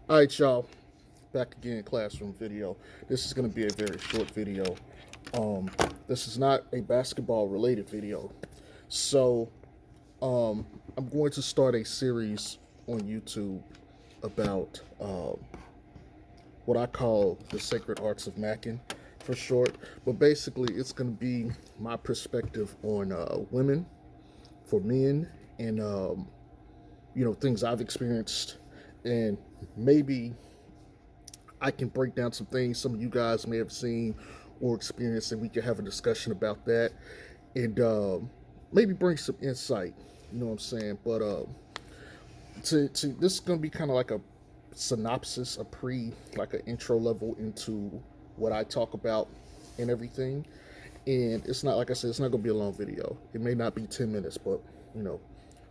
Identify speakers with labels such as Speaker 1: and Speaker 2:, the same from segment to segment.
Speaker 1: All right, y'all. Back again, classroom video. This is going to be a very short video. Um, this is not a basketball related video. So, I'm going to start a series on YouTube about what I call the sacred arts of macking for short. But basically, it's going to be my perspective on women for men and, things I've experienced and maybe I can break down some things some of you guys may have seen or experienced, and we can have a discussion about that, and maybe bring some insight. You know what I'm saying? But to this is gonna be kind of like a synopsis, like an intro level into what I talk about and everything. And it's not like I said, it's not gonna be a long video. It may not be 10 minutes, but you know,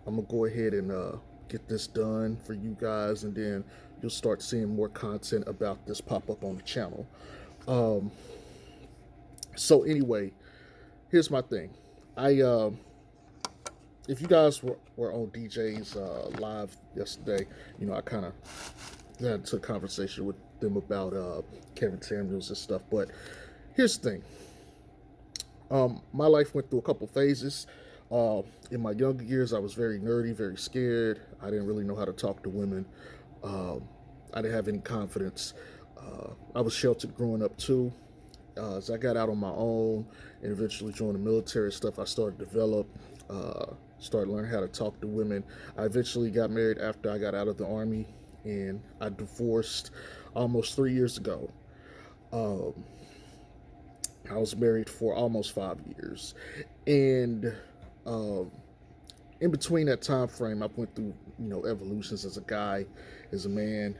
Speaker 1: I'm gonna go ahead and get this done for you guys, and then you'll start seeing more content about this pop up on the channel. Um, so anyway, here's my thing. I if you guys were on DJ's live yesterday, I kind of got into a conversation with them about Kevin Samuels and stuff. But here's the thing. My life went through a couple phases. In my younger years, I was very nerdy, very scared. I didn't really know how to talk to women. I didn't have any confidence. I was sheltered growing up too. As I got out on my own and eventually joined the military stuff, I started to develop, started learning how to talk to women. I eventually got married after I got out of the Army, and I divorced almost 3 years ago. Um, I was married for almost 5 years, and um, in between that time frame, I went through evolutions as a guy, as a man,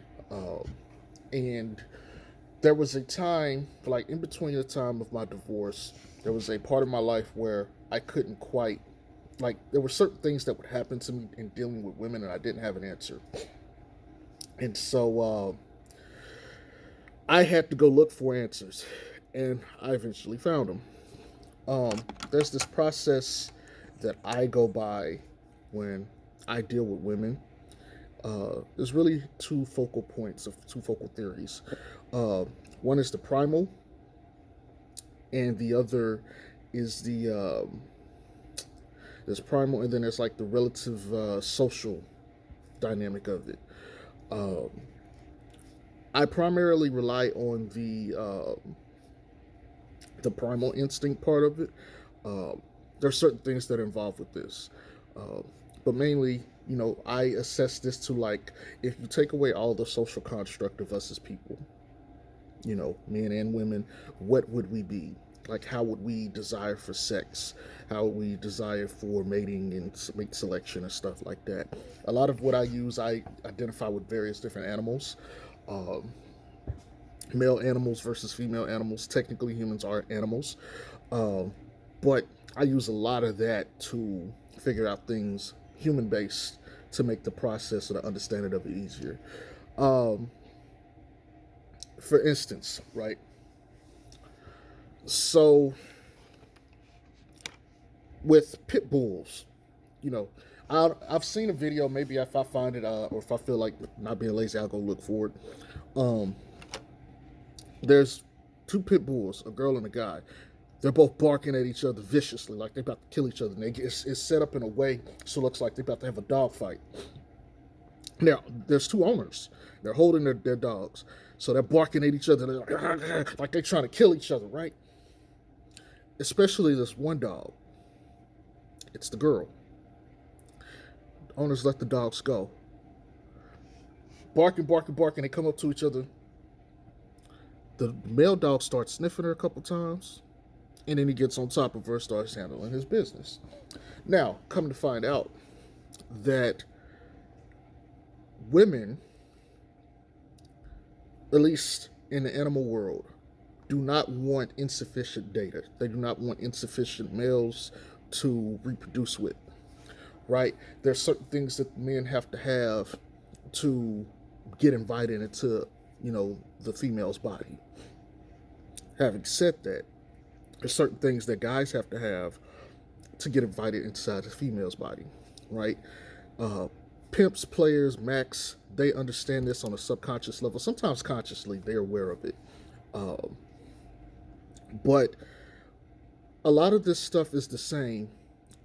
Speaker 1: and there was a time, like in between the time of my divorce, there was a part of my life where I couldn't quite, like, there were certain things that would happen to me in dealing with women, and I didn't have an answer, and so I had to go look for answers, and I eventually found them. There's this process that I go by when I deal with women. There's really two focal theories. Uh, One is the primal, and the other is there's primal, and then there's like the relative social dynamic of it. Um, I primarily rely on the primal instinct part of it. Um, there are certain things that are involved with this, uh, but mainly, I assess this to, like, if you take away all the social construct of us as people, men and women, what would we be? Like, how would we desire for sex? How would we desire for mating and mate selection and stuff like that? A lot of what I use, I identify with various different animals. Um, Male animals versus female animals. Technically, humans are animals, um, but I use a lot of that to figure out things human based to make the process and the understanding of it easier. Um, for instance, right? So with pit bulls, you know, I've seen a video. Maybe if I find it, or if I feel like not being lazy, I'll go look for it. Um, there's two pit bulls, a girl and a guy. They're both barking at each other viciously, like they're about to kill each other. And it's set up in a way so it looks like they're about to have a dog fight. Now, there's two owners. They're holding their dogs. So they're barking at each other like they're trying to kill each other, right? Especially this one dog. It's the girl. The owners let the dogs go. Barking, barking, barking. They come up to each other. The male dog starts sniffing her a couple times, and then he gets on top of her, starts handling his business. Now, come to find out that women, at least in the animal world, do not want insufficient data. They do not want insufficient males to reproduce with, right? There's certain things that men have to have to get invited into, the female's body. Having said that, there's certain things that guys have to have to get invited inside the female's body, right? Uh, pimps, players, Macs, they understand this on a subconscious level. Sometimes consciously, they're aware of it. Um, but a lot of this stuff is the same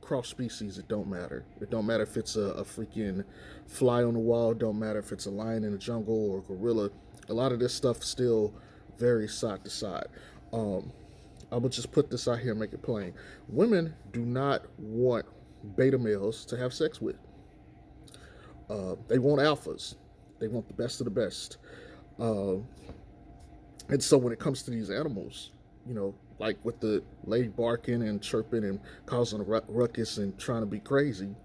Speaker 1: cross species. It don't matter. It don't matter if it's a freaking fly on the wall. It don't matter if it's a lion in the jungle or a gorilla. A lot of this stuff still varies side to side. Um, I will just put this out here and make it plain. Women do not want beta males to have sex with. They want alphas. They want the best of the best. Uh, and so when it comes to these animals, like with the lady barking and chirping and causing a ruckus and trying to be crazy,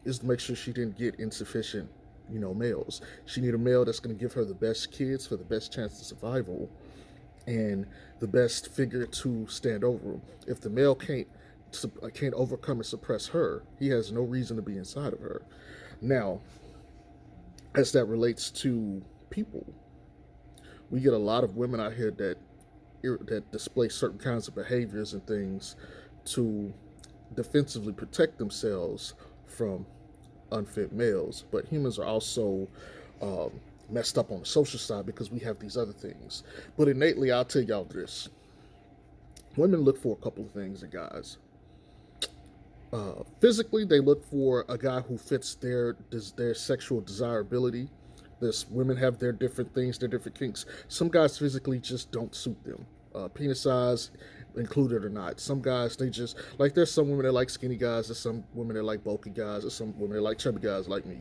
Speaker 1: is to make sure she didn't get insufficient, males. She need a male that's going to give her the best kids for the best chance of survival and the best figure to stand over him. If the male can't overcome and suppress her, he has no reason to be inside of her. Now, as that relates to people, we get a lot of women out here that display certain kinds of behaviors and things to defensively protect themselves from unfit males. But humans are also messed up on the social side because we have these other things. But innately, I'll tell y'all this: women look for a couple of things in guys. Physically, they look for a guy who fits their sexual desirability. Women have their different things, their different kinks. Some guys physically just don't suit them, penis size included or not. Some guys, they just like. There's some women that like skinny guys. There's some women that like bulky guys. There's some women that like chubby guys like me.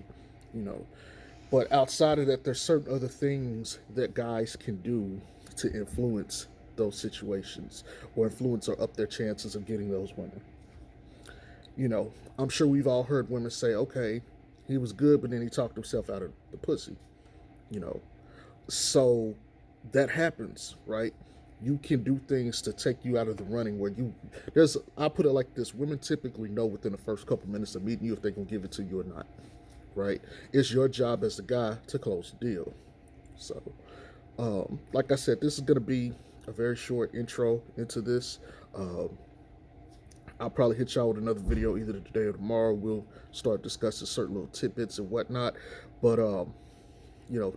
Speaker 1: But outside of that, there's certain other things that guys can do to influence those situations or influence or up their chances of getting those women. I'm sure we've all heard women say, okay, he was good, but then he talked himself out of the pussy. So that happens, right? You can do things to take you out of the running where I put it like this: women typically know within the first couple minutes of meeting you if they're going to give it to you or not, right? It's your job as the guy to close the deal. So, like I said, this is going to be a very short intro into this. I'll probably hit y'all with another video either today or tomorrow. We'll start discussing certain little tidbits and whatnot. But,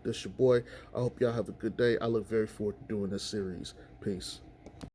Speaker 1: this your boy. I hope y'all have a good day. I look very forward to doing this series. Peace.